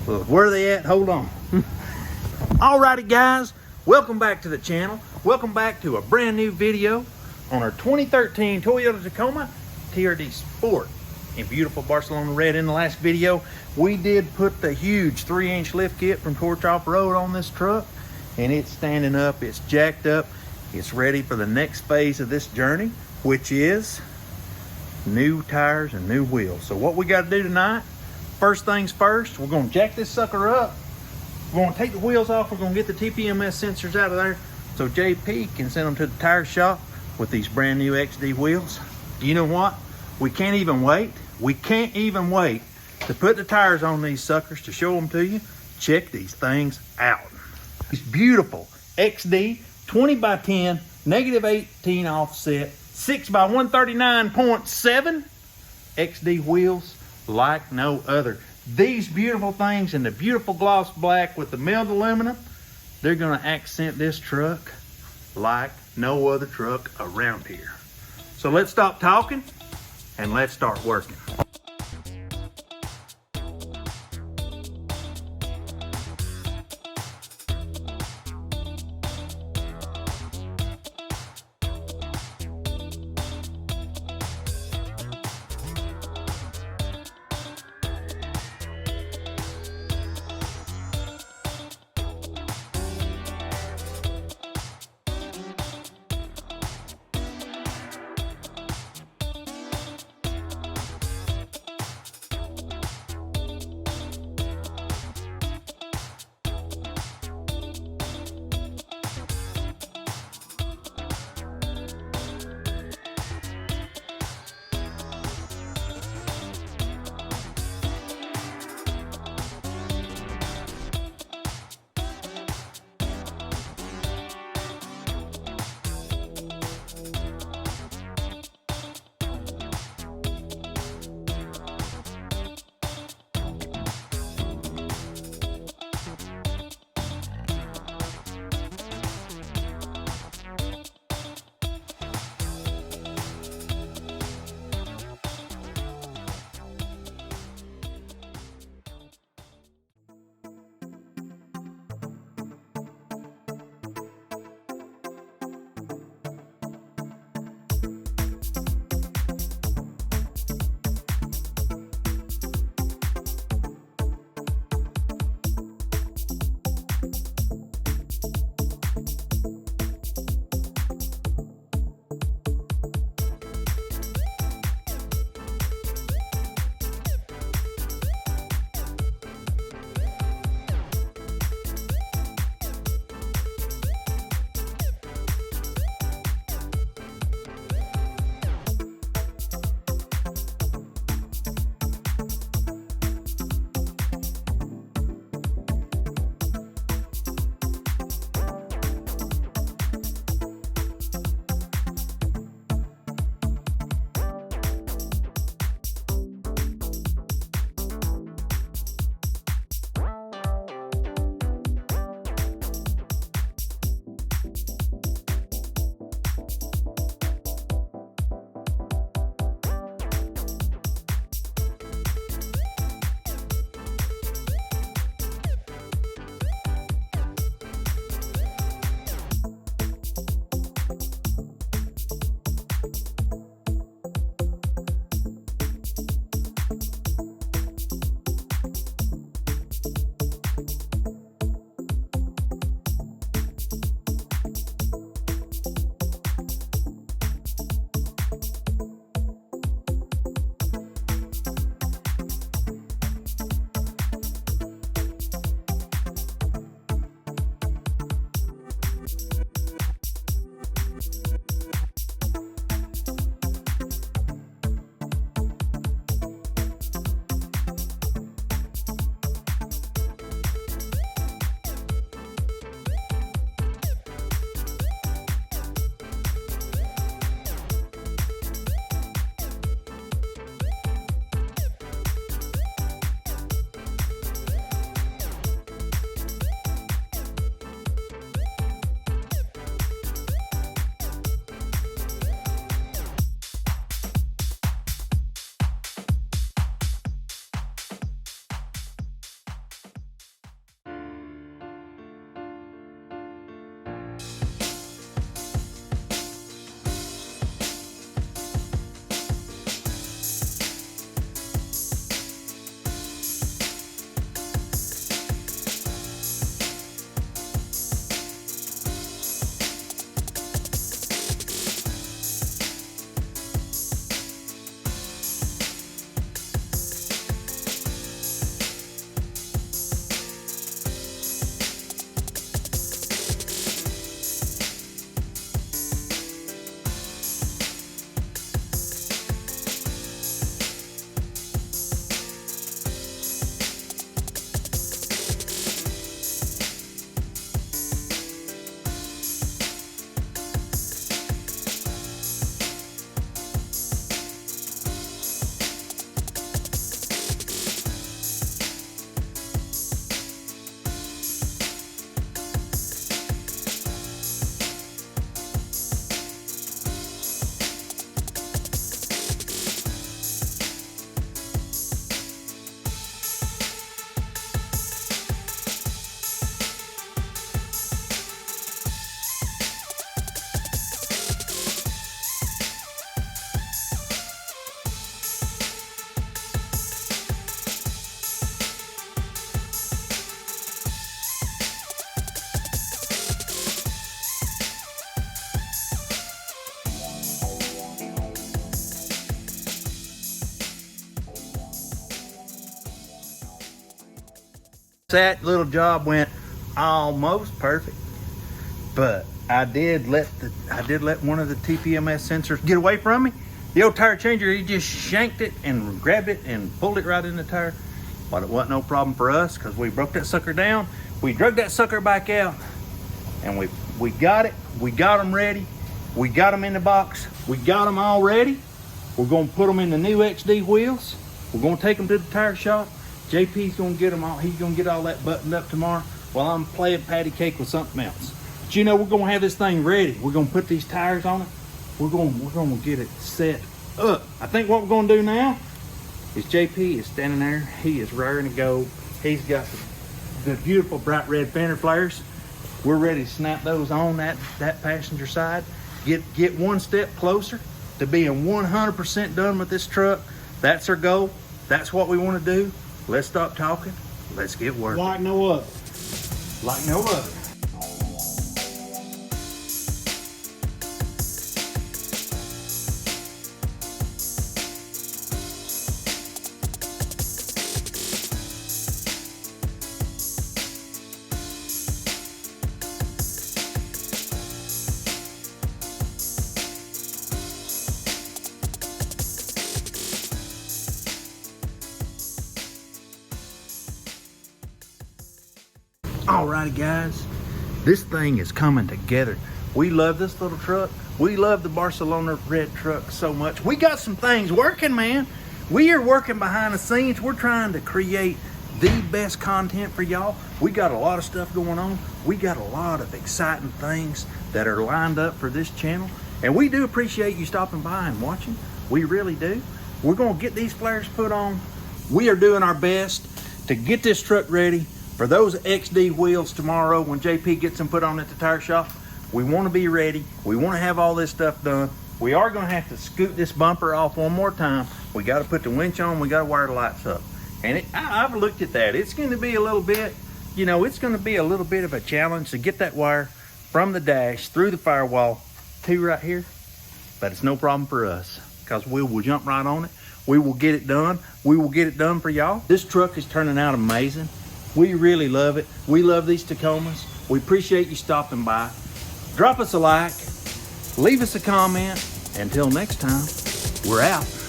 Well, where are they at? Hold on. Alrighty guys, welcome back to the channel. Welcome back to a brand new video on our 2013 Toyota Tacoma TRD Sport in beautiful Barcelona red. In the last video, we did put the huge 3-inch lift kit from Torch Off-Road on this truck, and it's standing up, it's jacked up, it's ready for the next phase of this journey, which is new tires and new wheels. So what we got to do tonight, first things first, we're going to jack this sucker up. We're going to take the wheels off. We're going to get the TPMS sensors out of there so JP can send them to the tire shop with these brand new XD wheels. You know what? We can't even wait. We can't even wait to put the tires on these suckers to show them to you. Check these things out. These beautiful XD 20x10, -18 offset, 6x139.7 XD wheels like no other. These beautiful things in the beautiful gloss black with the milled aluminum, they're gonna accent this truck like no other truck around here. So let's stop talking and let's start working. That little job went almost perfect, but I did let one of the TPMS sensors get away from me. The old tire changer, he just shanked it and grabbed it and pulled it right in the tire. But it wasn't no problem for us because we broke that sucker down. We drug that sucker back out, and we got it. We got them ready. We got them in the box. We got them all ready. We're gonna put them in the new XD wheels. We're gonna take them to the tire shop. JP's gonna get them all. He's gonna get all that buttoned up tomorrow while I'm playing patty cake with something else. But you know, we're gonna have this thing ready. We're gonna put these tires on it. We're gonna get it set up. I think what we're gonna do now is JP is standing there. He is raring to go. He's got the beautiful bright red fender flares. We're ready to snap those on that passenger side. Get one step closer to being 100% done with this truck. That's our goal. That's what we want to do. Let's stop talking. Let's get working. Like no other. Like no other. Alrighty guys, this thing is coming together. We love this little truck. We love the Barcelona red truck so much. We got some things working, man. We are working behind the scenes. We're trying to create the best content for y'all. We got a lot of stuff going on. We got a lot of exciting things that are lined up for this channel. And we do appreciate you stopping by and watching. We really do. We're gonna get these flares put on. We are doing our best to get this truck ready for those XD wheels tomorrow when JP gets them put on at the tire shop. We want to be ready. We want to have all this stuff done. We are going to have to scoot this bumper off one more time. We got to put the winch on. We got to wire the lights up. And I've looked at that. It's going to be a little bit, you know, it's going to be a little bit of a challenge to get that wire from the dash through the firewall to right here. But it's no problem for us because we will jump right on it. We will get it done. We will get it done for y'all. This truck is turning out amazing. We really love it. We love these Tacomas. We appreciate you stopping by. Drop us a like. Leave us a comment. Until next time, we're out.